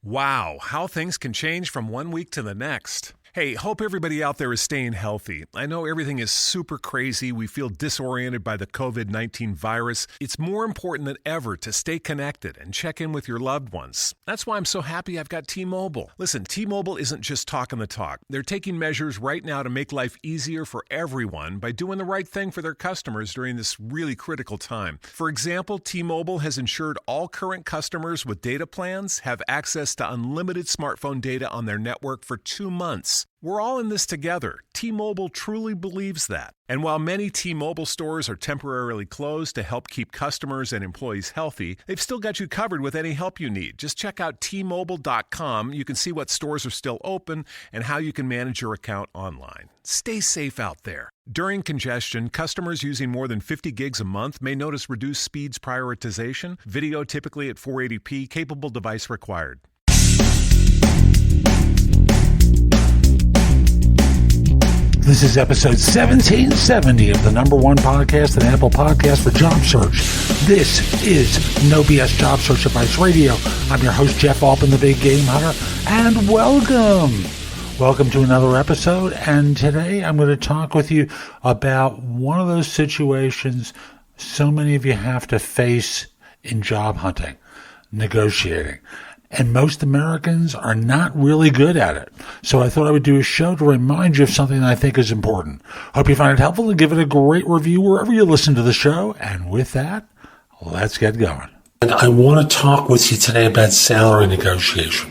Wow, how things can change from one week to the next. Hey, hope everybody out there is staying healthy. I know everything is super crazy. We feel disoriented by the COVID-19 virus. It's more important than ever to stay connected and check in with your loved ones. That's why I'm so happy I've got T-Mobile. Listen, T-Mobile isn't just talking the talk. They're taking measures right now to make life easier for everyone by doing the right thing for their customers during this really critical time. For example, T-Mobile has ensured all current customers with data plans have access to unlimited smartphone data on their network for 2 months. We're all in this together. T-Mobile truly believes that. And while many T-Mobile stores are temporarily closed to help keep customers and employees healthy, they've still got you covered with any help you need. Just check out T-Mobile.com. You can see what stores are still open and how you can manage your account online. Stay safe out there. During congestion, customers using more than 50 gigs a month may notice reduced speeds prioritization, video typically at 480p, capable device required. This is episode 1770 of the number one podcast and Apple Podcast for job search. This is No BS Job Search Advice Radio. I'm your host, Jeff Altman, the Big Game Hunter, and welcome. Welcome to another episode, and today I'm going to talk with you about one of those situations so many of you have to face in job hunting, negotiating. And most Americans are not really good at it. So I thought I would do a show to remind you of something that I think is important. Hope you find it helpful and give it a great review wherever you listen to the show. And with that, let's get going. And I want to talk with you today about salary negotiation.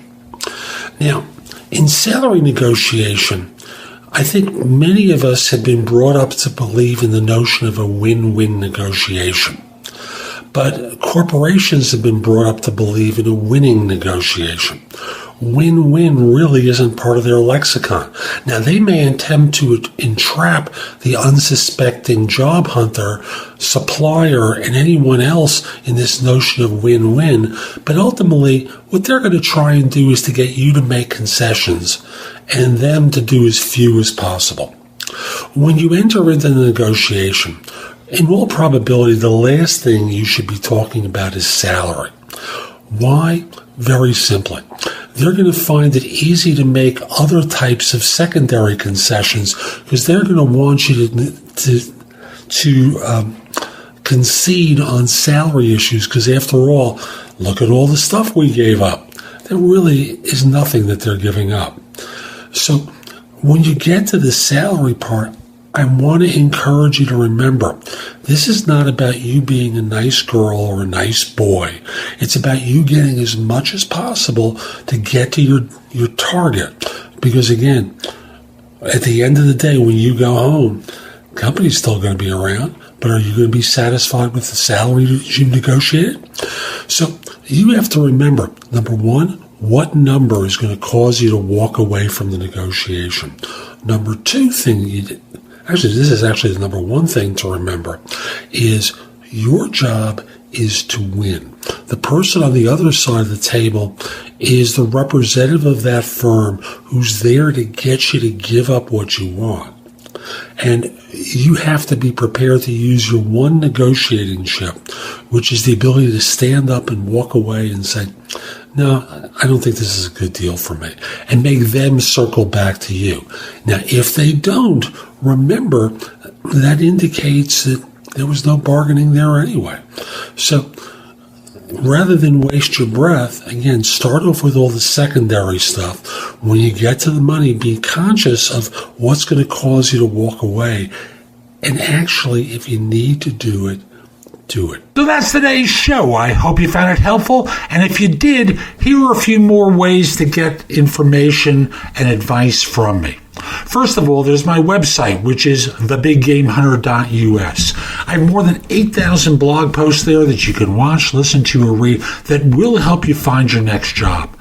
Now, in salary negotiation, I think many of us have been brought up to believe in the notion of a win-win negotiation. But corporations have been brought up to believe in a winning negotiation. Win-win really isn't part of their lexicon. Now, they may attempt to entrap the unsuspecting job hunter, supplier, and anyone else in this notion of win-win, but ultimately, what they're going to try and do is to get you to make concessions and them to do as few as possible. When you enter into the negotiation, in all probability, the last thing you should be talking about is salary. Why? Very simply. They're going to find it easy to make other types of secondary concessions because they're going to want you to concede on salary issues because, after all, look at all the stuff we gave up. There really is nothing that they're giving up. So when you get to the salary part, I want to encourage you to remember, this is not about you being a nice girl or a nice boy. It's about you getting as much as possible to get to your target. Because again, at the end of the day, when you go home, the company's still going to be around, but are you going to be satisfied with the salary that you negotiated? So you have to remember, number one, what number is going to cause you to walk away from the negotiation? Number two thing Actually, this is actually the number one thing to remember, is your job is to win. The person on the other side of the table is the representative of that firm who's there to get you to give up what you want. And you have to be prepared to use your one negotiating chip, which is the ability to stand up and walk away and say, no, I don't think this is a good deal for me, and make them circle back to you. Now, if they don't, remember that indicates that there was no bargaining there anyway. So rather than waste your breath, again, start off with all the secondary stuff. When you get to the money, be conscious of what's going to cause you to walk away. And actually, if you need to do it, do it. So that's today's show. I hope you found it helpful. And if you did, here are a few more ways to get information and advice from me. First of all, there's my website, which is thebiggamehunter.us. I have more than 8,000 blog posts there that you can watch, listen to, or read that will help you find your next job.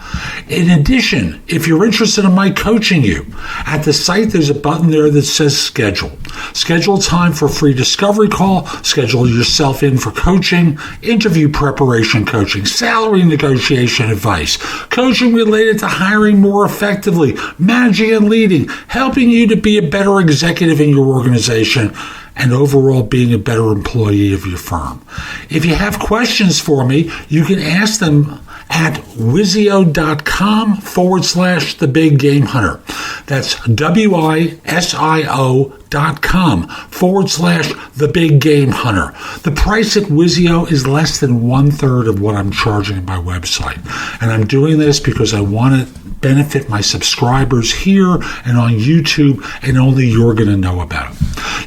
In addition, if you're interested in my coaching you, at the site there's a button there that says schedule. Schedule time for a free discovery call, schedule yourself in for coaching, interview preparation coaching, salary negotiation advice, coaching related to hiring more effectively, managing and leading, helping you to be a better executive in your organization, and overall being a better employee of your firm. If you have questions for me, you can ask them at Wizio.com/The Big Game Hunter. That's WISIO.com/The Big Game Hunter. The price at Wizio is less than 1/3 of what I'm charging at my website. And I'm doing this because I want to benefit my subscribers here and on YouTube, and only you're going to know about it.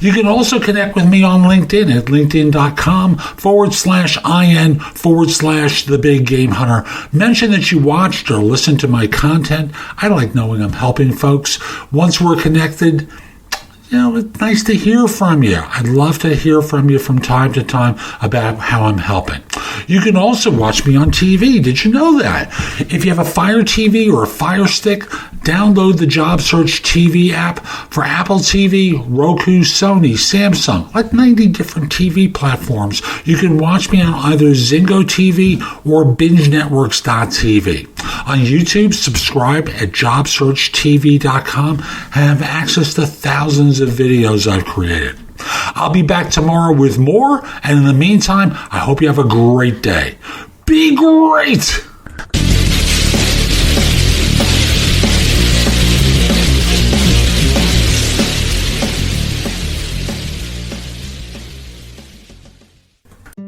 You can also connect with me on LinkedIn at linkedin.com/IN/The Big Game Hunter. Mention that you watched or listened to my content. I like knowing I'm helping folks. Once we're connected, it's nice to hear from you. I'd love to hear from you from time to time about how I'm helping. You can also watch me on TV. Did you know that? If you have a Fire TV or a Fire Stick, download the Job Search TV app for Apple TV, Roku, Sony, Samsung, like 90 different TV platforms. You can watch me on either Zingo TV or BingeNetworks.tv. On YouTube, subscribe at JobSearchTV.com and have access to thousands of videos I've created. I'll be back tomorrow with more, and in the meantime, I hope you have a great day. Be great!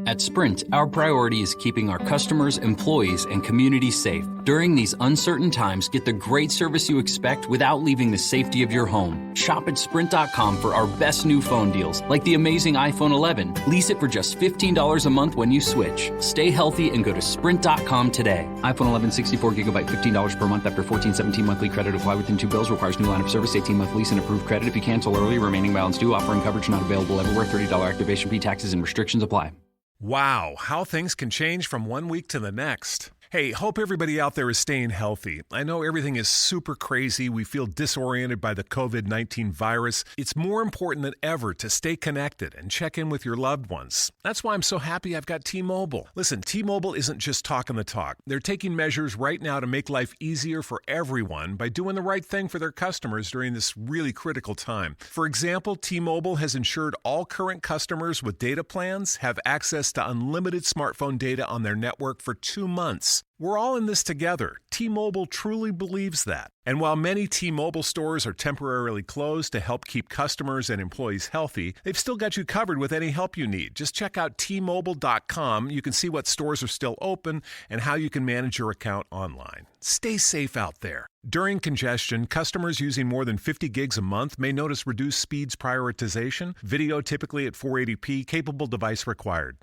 At Sprint, our priority is keeping our customers, employees, and communities safe. During these uncertain times, get the great service you expect without leaving the safety of your home. Shop at Sprint.com for our best new phone deals, like the amazing iPhone 11. Lease it for just $15 a month when you switch. Stay healthy and go to Sprint.com today. iPhone 11 64 gigabyte, $15 per month after 14/17 monthly credit. Apply within 2 bills. Requires new line of service, 18-month lease, and approved credit. If you cancel early, remaining balance due. Offering coverage not available everywhere. $30 activation fee. Taxes and restrictions apply. Wow, how things can change from one week to the next. Hey, hope everybody out there is staying healthy. I know everything is super crazy. We feel disoriented by the COVID-19 virus. It's more important than ever to stay connected and check in with your loved ones. That's why I'm so happy I've got T-Mobile. Listen, T-Mobile isn't just talking the talk. They're taking measures right now to make life easier for everyone by doing the right thing for their customers during this really critical time. For example, T-Mobile has ensured all current customers with data plans have access to unlimited smartphone data on their network for 2 months. We're all in this together. T-Mobile truly believes that. And while many T-Mobile stores are temporarily closed to help keep customers and employees healthy, they've still got you covered with any help you need. Just check out T-Mobile.com. You can see what stores are still open and how you can manage your account online. Stay safe out there. During congestion, customers using more than 50 gigs a month may notice reduced speeds prioritization, video typically at 480p, capable device required.